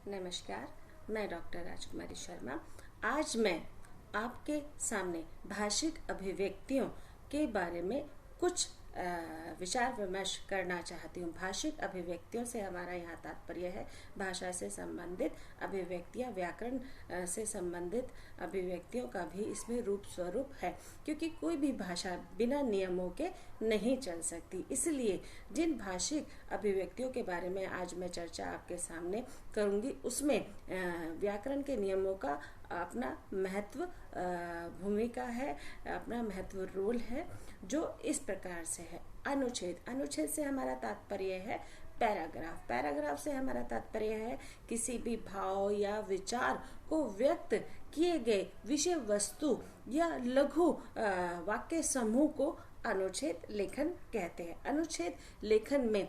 नमस्कार, मैं डॉक्टर राजकुमारी शर्मा। आज मैं आपके सामने भाषिक अभिव्यक्तियों के बारे में कुछ विचार विमर्श करना चाहती हूँ। भाषिक अभिव्यक्तियों से हमारा यहाँ तात्पर्य है भाषा से संबंधित अभिव्यक्तियाँ, व्याकरण से संबंधित अभिव्यक्तियों का भी इसमें रूप स्वरूप है, क्योंकि कोई भी भाषा बिना नियमों के नहीं चल सकती। इसलिए जिन भाषिक अभिव्यक्तियों के बारे में आज मैं चर्चा आपके सामने करूँगी, उसमें व्याकरण के नियमों का अपना महत्व भूमिका है, अपना महत्व रोल है, जो इस प्रकार से है। अनुच्छेद से हमारा तात्पर्य है पैराग्राफ। पैराग्राफ से हमारा तात्पर्य है किसी भी भाव या विचार को व्यक्त किए गए विषय वस्तु या लघु वाक्य समूह को अनुच्छेद लेखन कहते हैं। अनुच्छेद लेखन में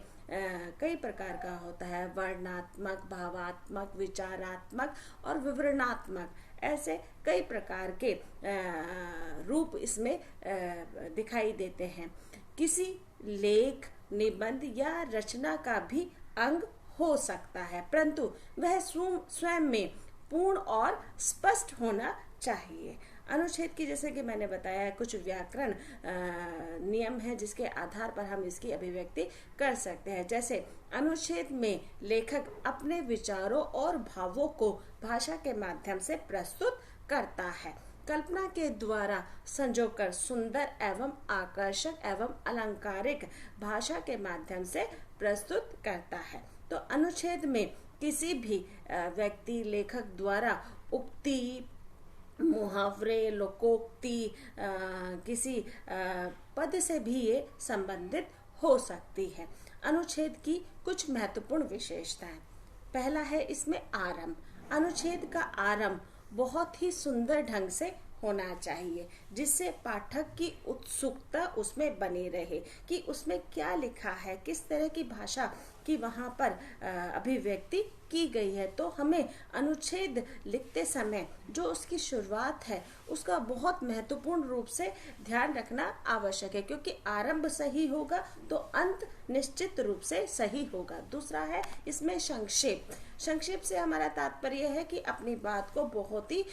कई प्रकार का होता है, वर्णनात्मक, भावात्मक, विचारात्मक और विवरणात्मक। ऐसे कई प्रकार के रूप इसमें दिखाई देते हैं। किसी लेख, निबंध या रचना का भी अंग हो सकता है, परंतु वह स्वयं में पूर्ण और स्पष्ट होना चाहिए। अनुच्छेद की, जैसे कि मैंने बताया, कुछ व्याकरण नियम है जिसके आधार पर हम इसकी अभिव्यक्ति कर सकते हैं। जैसे अनुच्छेद में लेखक अपने विचारों और भावों को भाषा के माध्यम से प्रस्तुत करता है, कल्पना के द्वारा संजोकर सुंदर एवं आकर्षक एवं अलंकारिक भाषा के माध्यम से प्रस्तुत करता है। तो अनुच्छेद में किसी भी व्यक्ति, लेखक द्वारा उक्ति, मुहावरे, लोकोक्ति, किसी पद से भी ये संबंधित हो सकती है। अनुच्छेद की कुछ महत्वपूर्ण विशेषताएं। पहला है इसमें आरंभ। अनुच्छेद का आरंभ बहुत ही सुंदर ढंग से होना चाहिए, जिससे पाठक की उत्सुकता उसमें बनी रहे कि उसमें क्या लिखा है, किस तरह की भाषा की वहाँ पर अभिव्यक्ति की गई है। तो हमें अनुच्छेद लिखते समय जो उसकी शुरुआत है उसका बहुत महत्वपूर्ण रूप से ध्यान रखना आवश्यक है, क्योंकि आरंभ सही होगा तो अंत निश्चित रूप से सही होगा। दूसरा है इसमें संक्षेप। संक्षेप से हमारा तात्पर्य है कि अपनी बात को बहुत ही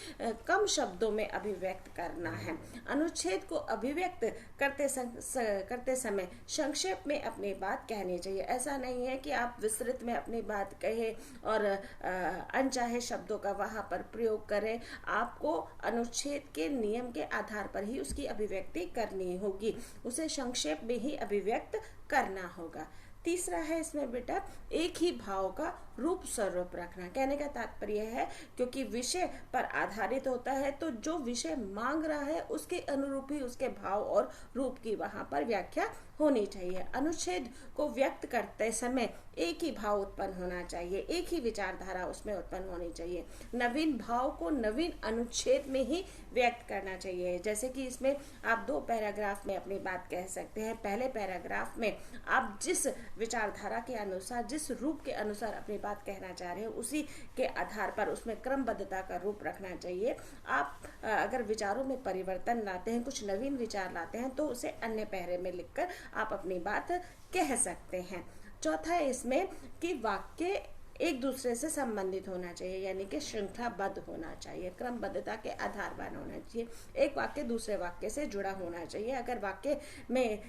कम शब्दों में अभिव्यक्त करना है। अनुच्छेद को अभिव्यक्त करते समय संक्षेप में अपनी बात कहनी चाहिए। ऐसा नहीं है कि आप विस्तृत में अपनी बात कहे और अनचाहे शब्दों का वहां पर प्रयोग करें। आपको अनुच्छेद के नियम के आधार पर ही उसकी अभिव्यक्ति करनी होगी, उसे संक्षेप में ही अभिव्यक्त करना होगा। तीसरा है इसमें बेटा एक ही भाव का रूप स्वरूप रखना। कहने का तात्पर्य है क्योंकि विषय पर आधारित होता है, तो जो विषय मांग रहा है उसके अनुरूप ही उसके भाव और रूप की वहां पर व्याख्या होनी चाहिए। अनुच्छेद को व्यक्त करते समय एक ही भाव उत्पन्न होना चाहिए, एक ही विचारधारा उसमें उत्पन्न होनी चाहिए। नवीन भाव को नवीन अनुच्छेद में ही व्यक्त करना चाहिए। जैसे कि इसमें आप 2 पैराग्राफ में अपनी बात कह सकते हैं। पहले पैराग्राफ में आप जिस विचारधारा के अनुसार, जिस रूप के अनुसार अपनी बात कहना चाह रहे हैं, उसी के आधार पर उसमें क्रमबद्धता का रूप रखना चाहिए। आप अगर विचारों में परिवर्तन लाते हैं, कुछ नवीन विचार लाते हैं, तो उसे अन्य पैरे में लिखकर आप अपनी बात कह सकते हैं। चौथा है इसमें कि वाक्य एक दूसरे से संबंधित होना चाहिए, यानी कि श्रृंखलाबद्ध होना चाहिए, क्रमबद्धता के आधारवान होना चाहिए। एक वाक्य दूसरे वाक्य से जुड़ा होना चाहिए। अगर वाक्य में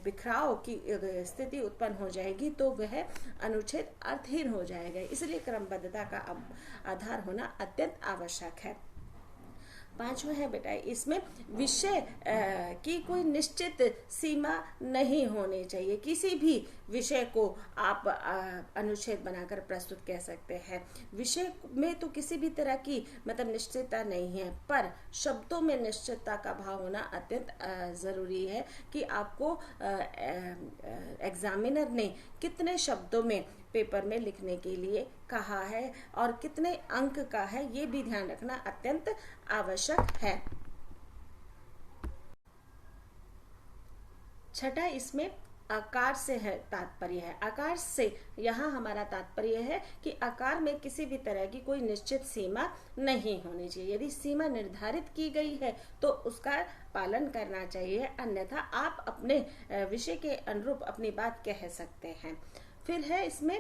बिखराव की स्थिति उत्पन्न हो जाएगी तो वह अनुच्छेद अर्थहीन हो जाएगा। इसलिए क्रमबद्धता का आधार होना अत्यंत आवश्यक है। 5वां है बेटा इसमें विषय की कोई निश्चित सीमा नहीं होनी चाहिए। किसी भी विषय को आप अनुच्छेद बनाकर प्रस्तुत कह सकते हैं। विषय में तो किसी भी तरह की मतलब निश्चितता नहीं है, पर शब्दों में निश्चितता का भाव होना अत्यंत जरूरी है कि आपको एग्जामिनर ने कितने शब्दों में पेपर में लिखने के लिए कहा है और कितने अंक का है, ये भी ध्यान रखना अत्यंत आवश्यक है। छठा इसमें आकार से है तात्पर्य है। आकार से यहाँ हमारा तात्पर्य है कि आकार में किसी भी तरह की कोई निश्चित सीमा नहीं होनी चाहिए। यदि सीमा निर्धारित की गई है तो उसका पालन करना चाहिए, अन्यथा आप अपने विषय के अनुरूप अपनी बात कह सकते हैं। फिर है इसमें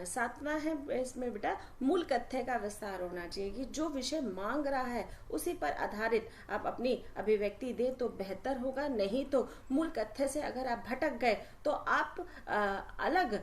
सातवां है इसमें बेटा मूल कथ्य का विस्तार होना चाहिए कि जो विषय मांग रहा है उसी पर आधारित आप अपनी अभिव्यक्ति दें तो बेहतर होगा। नहीं तो मूल कथ्य से अगर आप भटक गए तो आप अलग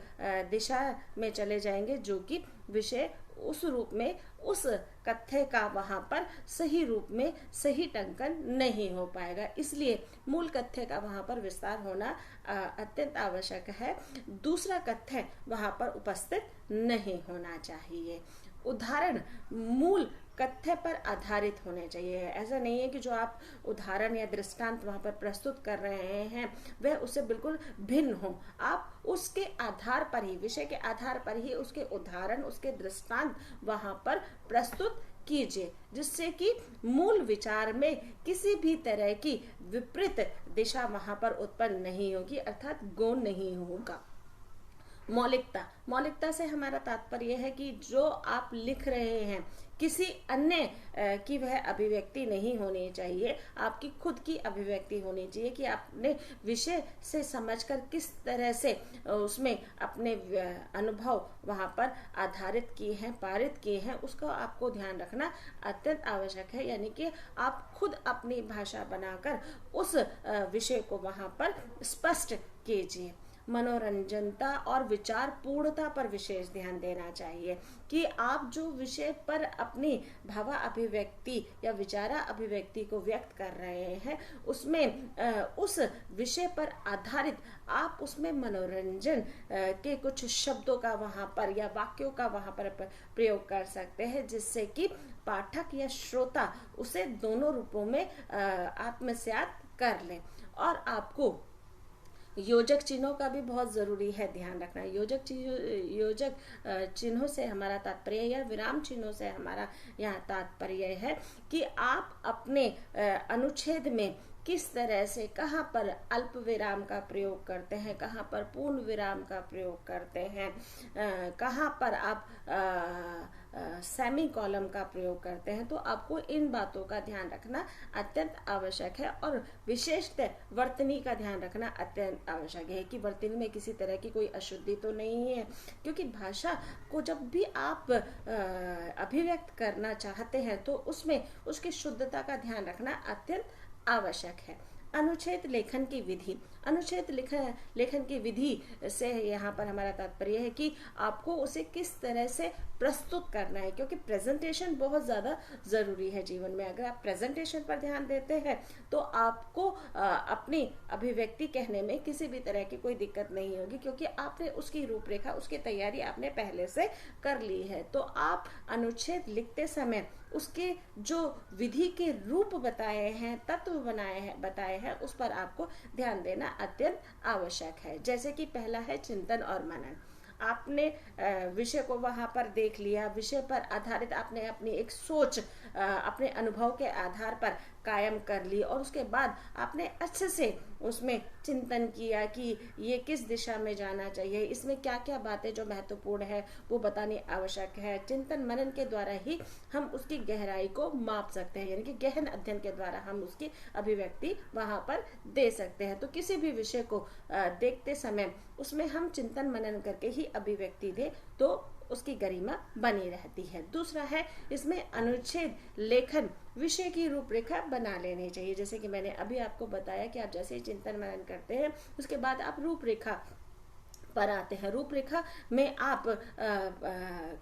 दिशा में चले जाएंगे, जो कि विषय उस रूप में उस कथ्य का वहां पर सही रूप में सही टंकन नहीं हो पाएगा। इसलिए मूल कथ्य का वहां पर विस्तार होना अत्यंत आवश्यक है। दूसरा कथ्य वहां पर उपस्थित नहीं होना चाहिए। उदाहरण मूल कथ्य पर आधारित होने चाहिए। ऐसा नहीं है कि जो आप उदाहरण या दृष्टांत वहां पर प्रस्तुत कर रहे हैं वह उससे बिल्कुल भिन्न हो। आप उसके आधार पर ही, विषय के आधार पर ही उसके उदाहरण, उसके दृष्टांत वहां पर प्रस्तुत कीजिए, जिससे कि मूल विचार में किसी भी तरह की विपरीत दिशा वहां पर उत्पन्न नहीं होगी, अर्थात गौण नहीं होगा। मौलिकता से हमारा तात्पर्य है कि जो आप लिख रहे हैं किसी अन्य की वह अभिव्यक्ति नहीं होनी चाहिए, आपकी खुद की अभिव्यक्ति होनी चाहिए कि आपने विषय से समझकर किस तरह से उसमें अपने अनुभव वहां पर आधारित किए हैं, पारित किए हैं, उसका आपको ध्यान रखना अत्यंत आवश्यक है। यानी कि आप खुद अपनी भाषा बनाकर उस विषय को वहां पर स्पष्ट कीजिए। मनोरंजनता और विचार पूर्णता पर विशेष ध्यान देना चाहिए कि आप जो विषय पर अपनी भावा अभिव्यक्ति या विचारा अभिव्यक्ति को व्यक्त कर रहे हैं उसमें उस विषय पर आधारित आप उसमें मनोरंजन के कुछ शब्दों का वहां पर या वाक्यों का वहां पर प्रयोग कर सकते हैं, जिससे कि पाठक या श्रोता उसे दोनों रूपों में आत्मसात कर ले। और आपको योजक चिन्हों का भी बहुत जरूरी है ध्यान रखना। योजक चिन्हों से हमारा तात्पर्य या विराम चिन्हों से हमारा यहाँ तात्पर्य है कि आप अपने अनुच्छेद में किस तरह से कहाँ पर अल्प विराम का प्रयोग करते हैं, कहाँ पर पूर्ण विराम का प्रयोग करते हैं, कहाँ पर आप सेमी कॉलम का प्रयोग करते हैं। तो आपको इन बातों का ध्यान रखना अत्यंत आवश्यक है और विशेषतः वर्तनी का ध्यान रखना अत्यंत आवश्यक है कि वर्तनी में किसी तरह की कोई अशुद्धि तो नहीं है, क्योंकि भाषा को जब भी आप अभिव्यक्त करना चाहते हैं तो उसमें उसकी शुद्धता का ध्यान रखना अत्यंत आवश्यक है। अनुच्छेद लेखन की विधि, अनुच्छेद लेखन की विधि से यहाँ पर हमारा तात्पर्य है कि आपको उसे किस तरह से प्रस्तुत करना है, क्योंकि प्रेजेंटेशन बहुत ज्यादा जरूरी है जीवन में। अगर आप प्रेजेंटेशन पर ध्यान देते हैं तो आपको अपनी अभिव्यक्ति कहने में किसी भी तरह की कोई दिक्कत नहीं होगी, क्योंकि आपने उसकी रूपरेखा, उसकी तैयारी आपने पहले से कर ली है। तो आप अनुच्छेद लिखते समय उसके जो विधि के रूप बताए हैं, तत्व बताए हैं, उस पर आपको ध्यान देना अत्यंत आवश्यक है। जैसे कि पहला है चिंतन और मनन। आपने विषय को वहां पर देख लिया, विषय पर आधारित आपने अपनी एक सोच अपने अनुभव के आधार पर कायम कर ली और उसके बाद आपने अच्छे से उसमें चिंतन किया कि ये किस दिशा में जाना चाहिए, इसमें क्या क्या बातें जो महत्वपूर्ण है वो बतानी आवश्यक है। चिंतन मनन के द्वारा ही हम उसकी गहराई को माप सकते हैं, यानी कि गहन अध्ययन के द्वारा हम उसकी अभिव्यक्ति वहां पर दे सकते हैं। तो किसी भी विषय को देखते समय उसमें हम चिंतन मनन करके ही अभिव्यक्ति दे तो उसकी गरिमा बनी रहती है। दूसरा है इसमें अनुच्छेद लेखन विषय की रूपरेखा बना लेनी चाहिए। जैसे कि मैंने अभी आपको बताया कि आप जैसे ही चिंतन मनन करते हैं उसके बाद आप रूपरेखा पर आते हैं। रूपरेखा में आप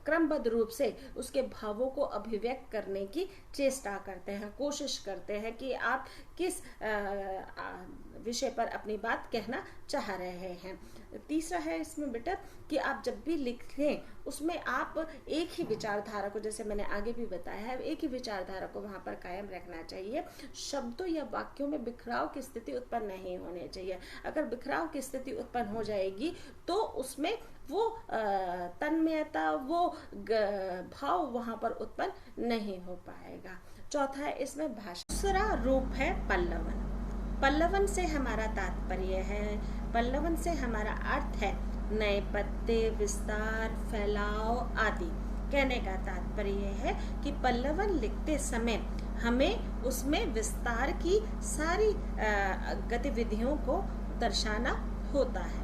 क्रमबद्ध रूप से उसके भावों को अभिव्यक्त करने की चेष्टा करते हैं, कोशिश करते हैं कि आप किस विषय पर अपनी बात कहना चाह रहे हैं। तीसरा है इसमें बेटा कि आप जब भी लिखें उसमें आप एक ही विचारधारा को, जैसे मैंने आगे भी बताया है, एक ही विचारधारा को वहां पर कायम रखना चाहिए। शब्दों या वाक्यों में बिखराव की स्थिति उत्पन्न नहीं होनी चाहिए। अगर बिखराव की स्थिति उत्पन्न हो जाएगी तो उसमें वो तन्मयता, वो भाव वहां पर उत्पन्न नहीं हो पाएगा। चौथा है इसमें भाषा। दूसरा रूप है पल्लवन। पल्लवन से हमारा तात्पर्य है, पल्लवन से हमारा अर्थ है नए पत्ते, विस्तार, फैलाव आदि। कहने का तात्पर्य है कि पल्लवन लिखते समय हमें उसमें विस्तार की सारी गतिविधियों को दर्शाना होता है।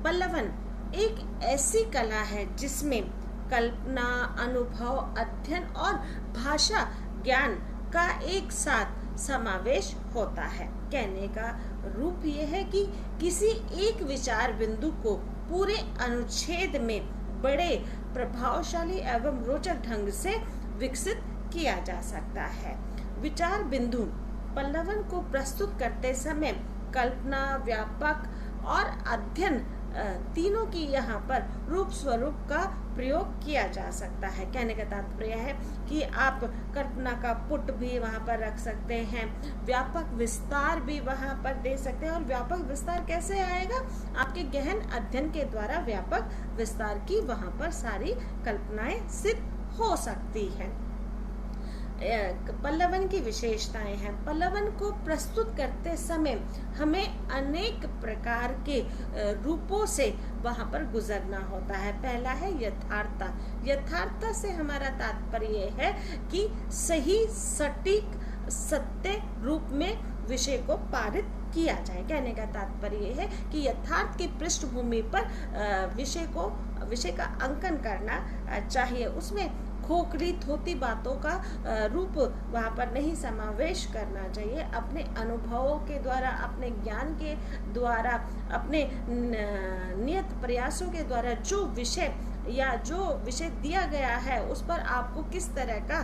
पल्लवन एक ऐसी कला है जिसमें कल्पना, अनुभव, अध्ययन और भाषा ज्ञान का एक साथ समावेश होता है। कहने का रूप यह है कि किसी एक विचार बिंदु को पूरे अनुच्छेद में बड़े प्रभावशाली एवं रोचक ढंग से विकसित किया जा सकता है। विचार बिंदु पल्लवन को प्रस्तुत करते समय कल्पना, व्यापक और अध्ययन तीनों की यहाँ पर रूप स्वरूप का प्रयोग किया जा सकता है। कहने का तात्पर्य है कि आप कल्पना का पुट भी वहाँ पर रख सकते हैं, व्यापक विस्तार भी वहाँ पर दे सकते हैं। और व्यापक विस्तार कैसे आएगा? आपके गहन अध्ययन के द्वारा व्यापक विस्तार की वहाँ पर सारी कल्पनाएं सिद्ध हो सकती हैं। पल्लवन की विशेषताएं हैं। पल्लवन को प्रस्तुत करते समय हमें अनेक प्रकार के रूपों से वहां पर गुजरना होता है। पहला है यथार्थता। यथार्थता से हमारा तात्पर्य है कि सही, सटीक, सत्य रूप में विषय को पारित किया जाए। कहने का तात्पर्य है कि यथार्थ की पृष्ठभूमि पर विषय का अंकन करना चाहिए। उसमें खोखली थोती बातों का रूप वहाँ पर नहीं समावेश करना चाहिए। अपने अनुभवों के द्वारा, अपने ज्ञान के द्वारा, अपने नियत प्रयासों के द्वारा जो विषय दिया गया है उस पर आपको किस तरह का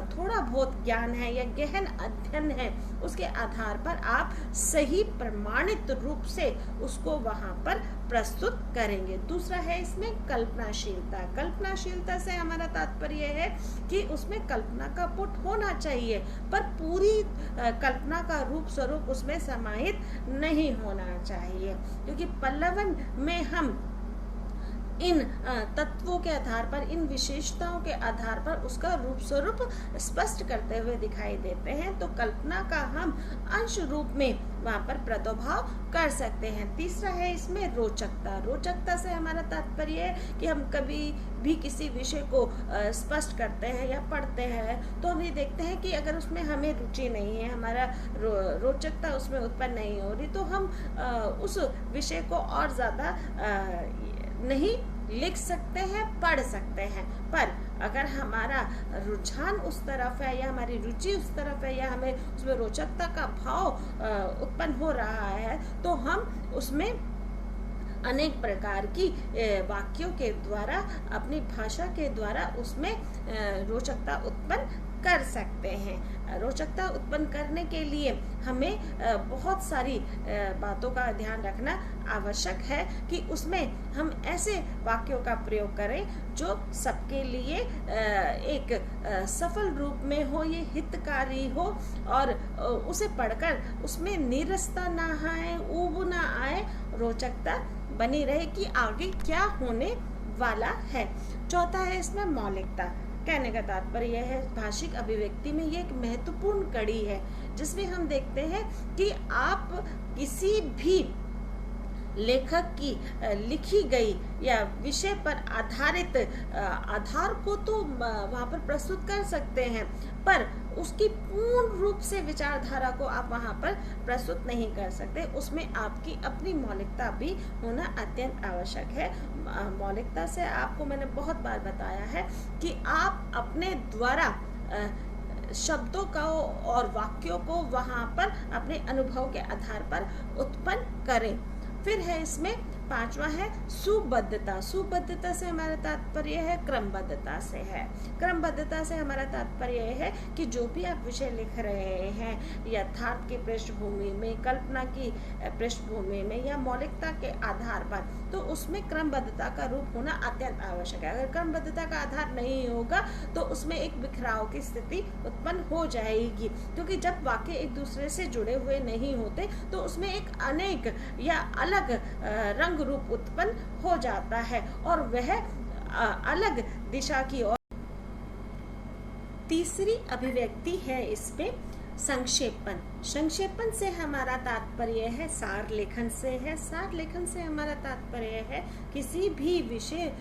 थोड़ा बहुत ज्ञान है या गहन अध्ययन है, उसके आधार पर आप सही प्रमाणित रूप से उसको वहाँ पर प्रस्तुत करेंगे। दूसरा है इसमें कल्पनाशीलता। कल्पनाशीलता से हमारा तात्पर्य है कि उसमें कल्पना का पुट होना चाहिए, पर पूरी कल्पना का रूप स्वरूप उसमें समाहित नहीं होना चाहिए, क्योंकि पल्लवन में हम इन तत्वों के आधार पर, इन विशेषताओं के आधार पर उसका रूप स्वरूप स्पष्ट करते हुए दिखाई देते हैं। तो कल्पना का हम अंश रूप में वहाँ पर प्रादुर्भाव कर सकते हैं। तीसरा है इसमें रोचकता। रोचकता से हमारा तात्पर्य है कि हम कभी भी किसी विषय को स्पष्ट करते हैं या पढ़ते हैं तो हम ये देखते हैं कि अगर उसमें हमें रुचि नहीं है, हमारा रोचकता उसमें उत्पन्न नहीं हो रही, तो हम उस विषय को और ज़्यादा नहीं लिख सकते हैं, पढ़ सकते हैं। पर अगर हमारा रुझान उस तरफ है या हमारी रुचि उस तरफ है या हमें उसमें रोचकता का भाव उत्पन्न हो रहा है, तो हम उसमें अनेक प्रकार की वाक्यों के द्वारा, अपनी भाषा के द्वारा उसमें रोचकता उत्पन्न कर सकते हैं। रोचकता उत्पन्न करने के लिए हमें बहुत सारी बातों का ध्यान रखना आवश्यक है कि उसमें हम ऐसे वाक्यों का प्रयोग करें जो सबके लिए एक सफल रूप में हो, ये हितकारी हो और उसे पढ़कर उसमें नीरसता ना आए, ऊब ना आए, रोचकता बनी रहे कि आगे क्या होने वाला है। चौथा है इसमें मौलिकता। कहने का तात्पर्य है भाषिक अभिव्यक्ति में ये एक महत्वपूर्ण कड़ी है जिसमें हम देखते हैं कि आप किसी भी लेखक की लिखी गई या विषय पर आधारित आधार को तो वहाँ पर प्रस्तुत कर सकते हैं, पर उसकी पूर्ण रूप से विचारधारा को आप वहाँ पर प्रस्तुत नहीं कर सकते। उसमें आपकी अपनी मौलिकता भी होना अत्यंत आवश्यक है। मौलिकता से आपको मैंने बहुत बार बताया है कि आप अपने द्वारा शब्दों का और वाक्यों को वहाँ पर अपने अनुभव के आधार पर उत्पन्न करें। फिर है इसमें पांचवा है सुबद्धता। सुबद्धता से हमारा तात्पर्य है क्रमबद्धता से है। क्रमबद्धता से हमारा तात्पर्य है कि जो भी आप विषय लिख रहे हैं यथार्थ की पृष्ठभूमि में, कल्पना की पृष्ठभूमि में या मौलिकता के आधार पर, तो उसमें क्रमबद्धता का रूप होना अत्यंत आवश्यक है। अगर क्रमबद्धता का आधार नहीं होगा तो उसमें एक बिखराव की स्थिति उत्पन्न हो जाएगी, क्योंकि जब वाक्य एक दूसरे से जुड़े हुए नहीं होते तो उसमें एक अनेक या अलग रंग रूप उत्पन्न हो जाता है और वह अलग दिशा की ओर। तीसरी अभिव्यक्ति है इसमें संक्षेपण। संक्षेपण से हमारा तात्पर्य है सार लेखन से है। सार लेखन से हमारा तात्पर्य है किसी भी विषय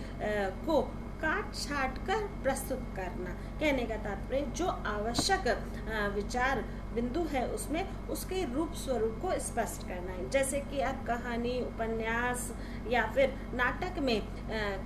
को काट छाट कर प्रस्तुत करना। कहने का तात्पर्य जो आवश्यक विचार बिंदु है उसमें उसके रूप स्वरूप को स्पष्ट करना है। जैसे कि आप कहानी, उपन्यास या फिर नाटक में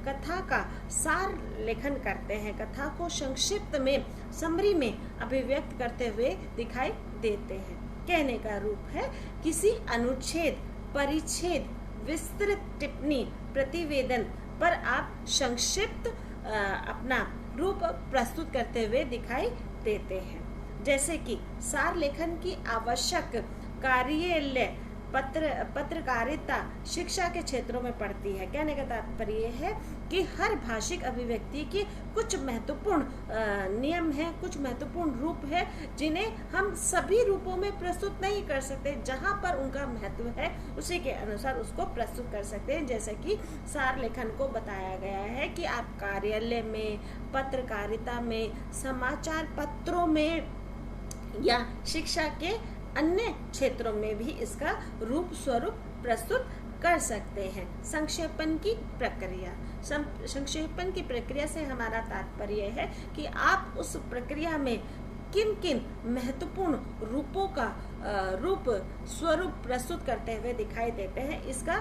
कथा का सार लेखन करते हैं, कथा को संक्षिप्त में, समरी में अभिव्यक्त करते हुए दिखाई देते हैं। कहने का रूप है किसी अनुच्छेद, परिच्छेद, विस्तृत टिप्पणी, प्रतिवेदन पर आप संक्षिप्त अपना रूप प्रस्तुत करते हुए दिखाई देते हैं। जैसे कि सार लेखन की आवश्यक कार्यालय पत्रकारिता शिक्षा के क्षेत्रों में पड़ती है। कहने का तात्पर्य है कि हर भाषिक अभिव्यक्ति की कुछ महत्वपूर्ण नियम हैं, कुछ महत्वपूर्ण रूप है जिन्हें हम सभी रूपों में प्रस्तुत नहीं कर सकते। जहां पर उनका महत्व है उसी के अनुसार उसको प्रस्तुत कर सकते हैं। जैसे कि सार लेखन को बताया गया है कि आप कार्यालय में, पत्रकारिता में, समाचार पत्रों में या शिक्षा के अन्य क्षेत्रों में भी इसका रूप स्वरूप प्रस्तुत कर सकते हैं। संक्षेपण की प्रक्रिया, संक्षेपण की प्रक्रिया से हमारा तात्पर्य है कि आप उस प्रक्रिया में किन किन महत्वपूर्ण रूपों का रूप स्वरूप प्रस्तुत करते हुए दिखाई देते हैं, इसका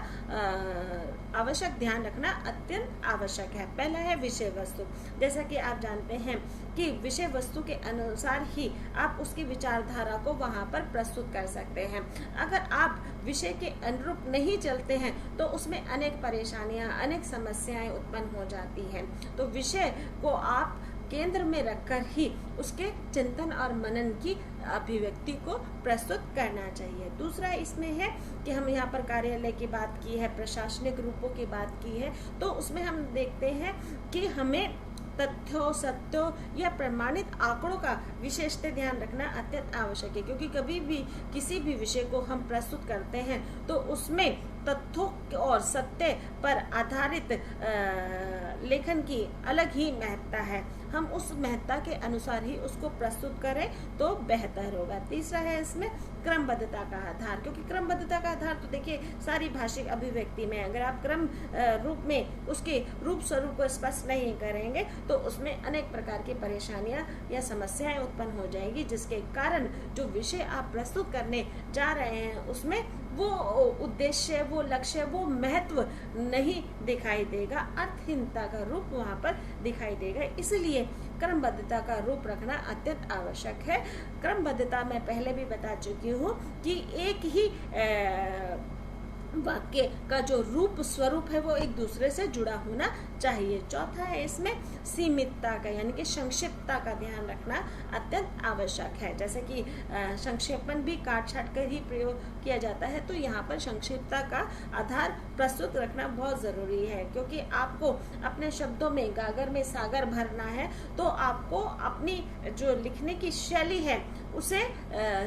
आवश्यक ध्यान रखना अत्यंत आवश्यक है। पहला है विषय वस्तु। जैसा कि आप जानते हैं कि विषय वस्तु के अनुसार ही आप उसकी विचारधारा को वहां पर प्रस्तुत कर सकते हैं। अगर आप विषय के अनुरूप नहीं चलते हैं तो उसमें अनेक परेशानियां, अनेक समस्याएं उत्पन्न हो जाती हैं। तो विषय को आप केंद्र में रखकर ही उसके चिंतन और मनन की अभिव्यक्ति को प्रस्तुत करना चाहिए। दूसरा इसमें है कि हम यहाँ पर कार्यालय की बात की है, प्रशासनिक रूपों की बात की है, तो उसमें हम देखते हैं कि हमें तथ्यों, सत्यों या प्रमाणित आंकड़ों का विशेषतः ध्यान रखना अत्यंत आवश्यक है। क्योंकि कभी भी किसी भी विषय को हम प्रस्तुत करते हैं तो उसमें तथ्यों और सत्य पर आधारित लेखन की अलग ही महत्ता है। हम उस महत्ता के अनुसार ही उसको प्रस्तुत करें तो बेहतर होगा। तीसरा है इसमें क्रमबद्धता का आधार। क्योंकि क्रमबद्धता का आधार तो देखिए सारी भाषिक अभिव्यक्ति में अगर आप क्रम रूप में उसके रूप स्वरूप को स्पष्ट नहीं करेंगे तो उसमें अनेक प्रकार की परेशानियां या समस्याएं उत्पन्न हो जाएगी, जिसके कारण जो विषय आप प्रस्तुत करने जा रहे हैं उसमें वो उद्देश्य, वो लक्ष्य, वो महत्व नहीं दिखाई देगा, अर्थहीनता का रूप वहां पर दिखाई देगा। इसलिए क्रमबद्धता का रूप रखना अत्यंत आवश्यक है। क्रमबद्धता मैं पहले भी बता चुकी हूँ कि एक ही वाक्य का जो रूप स्वरूप है वो एक दूसरे से जुड़ा होना चाहिए। चौथा है इसमें सीमितता का यानी कि संक्षिप्तता का ध्यान रखना अत्यंत आवश्यक है। जैसे कि संक्षेपण भी काट छाट कर ही प्रयोग किया जाता है, तो यहाँ पर संक्षिप्तता का आधार प्रस्तुत रखना बहुत जरूरी है। क्योंकि आपको अपने शब्दों में गागर में सागर भरना है तो आपको अपनी जो लिखने की शैली है उसे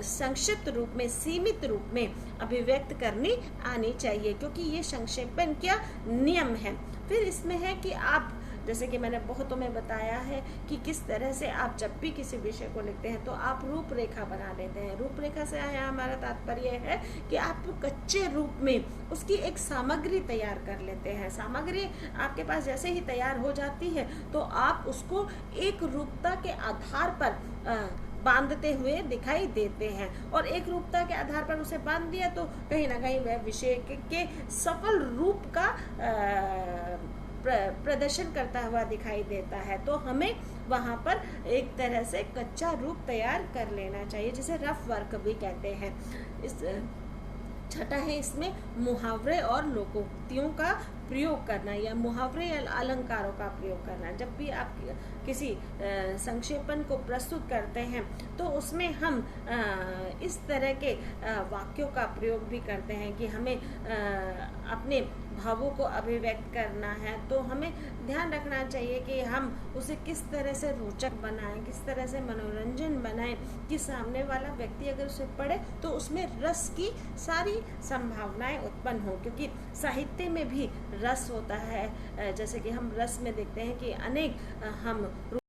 संक्षिप्त रूप में, सीमित रूप में अभिव्यक्त करनी आनी चाहिए, क्योंकि ये संक्षेपण क्या नियम है। फिर इसमें है कि आप, जैसे कि मैंने बहुतों में बताया है कि किस तरह से आप जब भी किसी विषय को लिखते हैं तो आप रूपरेखा बना लेते हैं। रूपरेखा से यहाँ हमारा तात्पर्य है कि आप कच्चे रूप में उसकी एक सामग्री तैयार कर लेते हैं। सामग्री आपके पास जैसे ही तैयार हो जाती है तो आप उसको एक रूपता के आधार पर बांधते हुए दिखाई देते हैं, और एक रूपता के आधार पर उसे बांध दिया तो कहीं ना कहीं वह विषय के सफल रूप का प्रदर्शन करता हुआ दिखाई देता है। तो हमें वहां पर एक तरह से कच्चा रूप तैयार कर लेना चाहिए, जिसे रफ वर्क भी कहते हैं। इस छठा है इसमें मुहावरे और लोकोक्तियों का प्रयोग करना या मुहावरे या अलंकारों का प्रयोग करना। जब भी आप किसी संक्षेपण को प्रस्तुत करते हैं तो उसमें हम इस तरह के वाक्यों का प्रयोग भी करते हैं कि हमें अपने भावों को अभिव्यक्त करना है, तो हमें ध्यान रखना चाहिए कि हम उसे किस तरह से रोचक बनाएं, किस तरह से मनोरंजन बनाएं कि सामने वाला व्यक्ति अगर उसे पढ़े तो उसमें रस की सारी संभावनाएं उत्पन्न हो। क्योंकि साहित्य में भी रस होता है, जैसे कि हम रस में देखते हैं कि अनेक हम